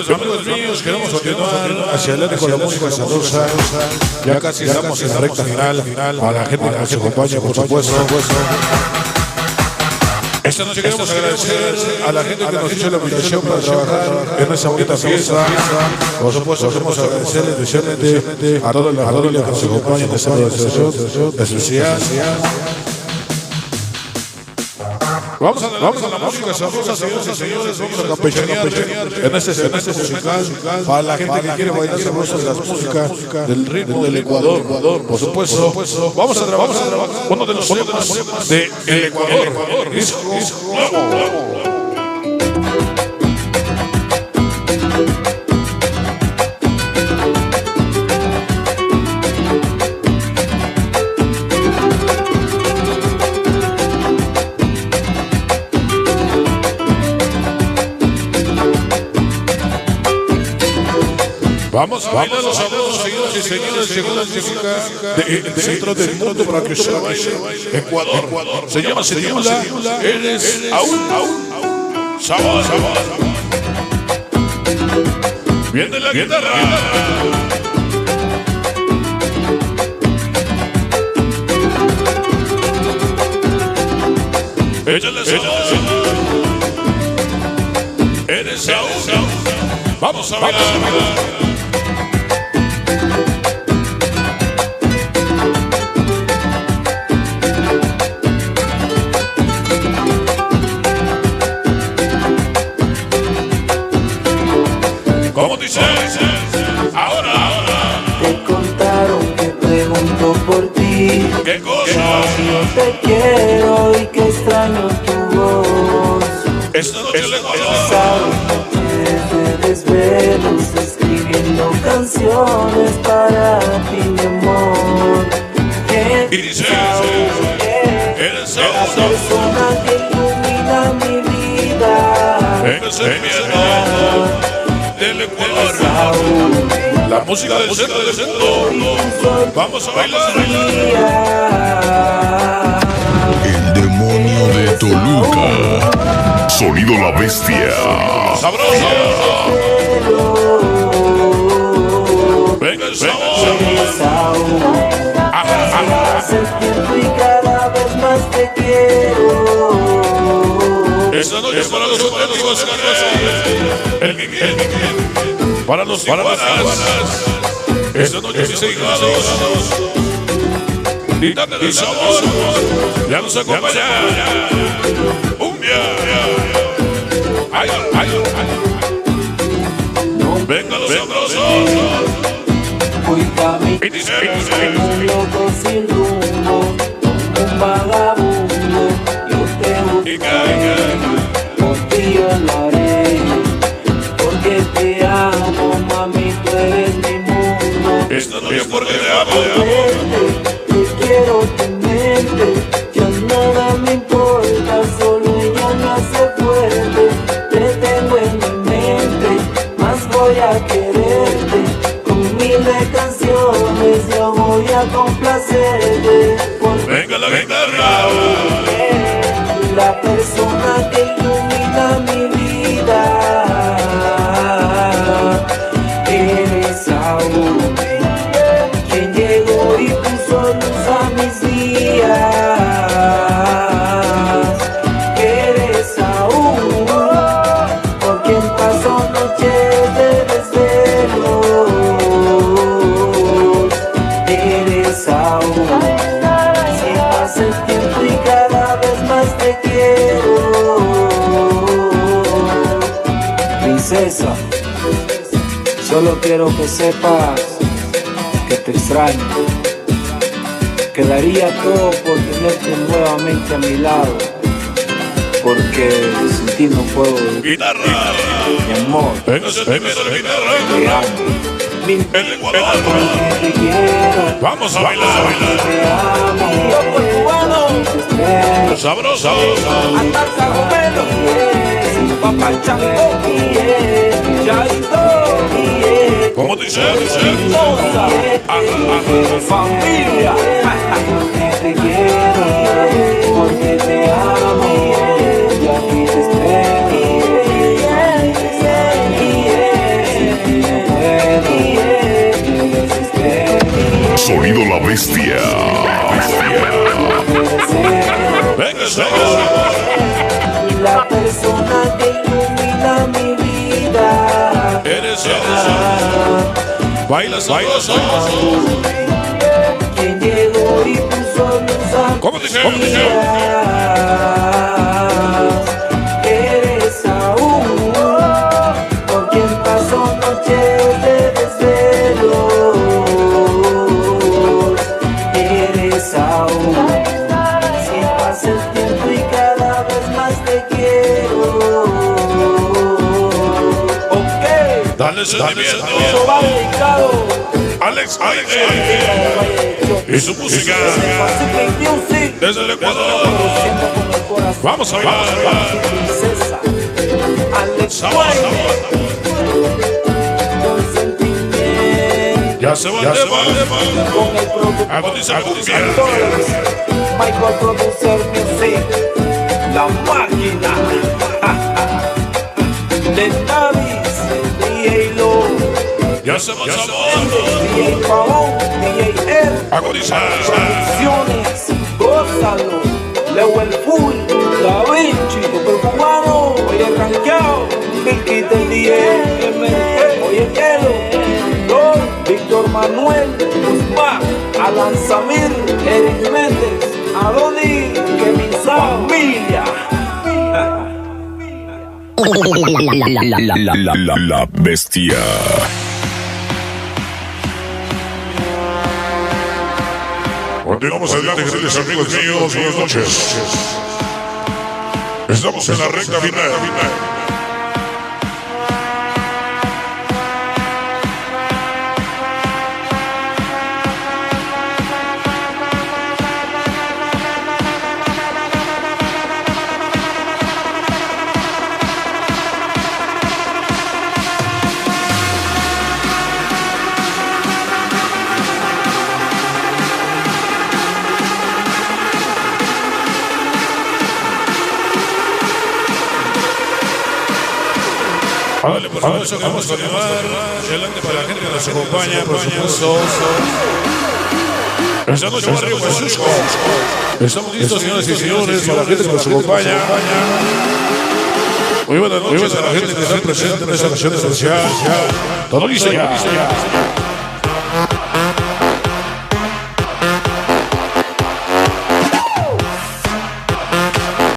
amigos míos, queremos continuar hacia adelante con la música sabrosa. Ya casi estamos en la recta final. A la gente que nos acompaña, por supuesto. Esta noche queremos agradecer a la gente que nos hizo la invitación para trabajar en esa bonita fiesta. Por supuesto, queremos agradecer especialmente a todos los que nos acompañan en esta organización especial. Vamos a la música sabrosa, señores y señores. Vamos a campechanear en este segmento musical para la gente que quiere bailar sabrosa las músicas del ritmo del Ecuador. Por supuesto, vamos a trabajar uno de los temas de el Ecuador. Disco nuevo. Vamos a bailar los sabrosos, señores y señores, según la música del centro del mundo para que se baile Ecuador. Se titula Eres aún sabor. Viene la guitarra. Échale sabor. Eres aún. Vamos a bailar. ¿Cómo dice? Ahora. Te contaron que pregunto por ti. ¿Qué cosa? Yo te quiero y que extraño tu voz. Esta noche le Pasaron noches de desvelos escribiendo canciones para ti, mi amor. y dice, eres La persona que ilumina mi vida. eres el miedo del Ecuador. La música del centro. Vamos a bailar. El demonio de Toluca. Sonido La Bestia. Sabroso. Venga el sabor. Hace tiempo y cada vez más te quiero. Esta noche es para los auténticos para los iguanas. Esta noche mis hijados. Dítame del sabor. Ya nos acompaña. Ay. Venga los sabrosos. Voy caminando como un loco sin rumbo, como un vagabundo. Yo te buscaré, por ti yo lo haré, porque te amo, mami, tú eres mi mundo. Esta noche porque te amo. Te quiero tenerte, ya nada me importa, solo ella me hace fuerte. Te tengo en mi mente, más voy a quererte. Con miles de canciones yo voy a complacerte. Venga la guitarra. La persona que ilumina mi vida. Eres aún quien llegó y puso luz a mis días. Eres aún por quien pasó noches de desvelo. Eres aún si pasa el tiempo y cada vez más te quiero. Princesa, solo quiero que sepas que te extraño, que daría todo por tenerte nuevamente a mi lado, porque sin ti no puedo vivir. Guitarra. Mi amor, Venga la guitarra. te amo. El Ecuador. Te quiero, Vamos a bailar. te amo. Loco cubano, Sabroso. andar cagomelo, papá chango, chaito, ¿Cómo dice? familia. Te quiero, porque te amo, y aquí te espero. la persona que ilumina mi vida. Eres bailas, Quien llegó y puso luz a ¿cómo dice? mi vida. Eres aún con quien paso noches de desvelo. Eres aún, si pasa el tiempo y cada vez más te quiero. Ok, Dale sentimiento. eso va dedicado Alex y su música desde el Ecuador. Vamos a bailar. Ya se va, agonizar cumbia. Michael Producer Music, la máquina. De Davis, DJ Lo, Ya se va, DJ Pavón, DJ R, agonizar. Producciones, gózalo, Leo el Full, Da Vinci, super cubano, hoy el ranqueado, Milky del DJ, MNP, hoy el hielo, Lord, Víctor Manuel, Guzmán, Alan Samir, Eric Méndez, Adoni, Kevin familia. La bestia. Continuamos adelante, queridos amigos míos. Buenas noches. Estamos en la recta final. Dale, por favor, eso que vamos a continuar. Adelante para la gente que nos acompaña, por supuesto. Esta noche Barrio Huasusco. Estamos listos, señoras y señores, para la gente que nos acompaña. Muy buenas noches a la gente que está presente en esta ocasión especial. Todo listo ya.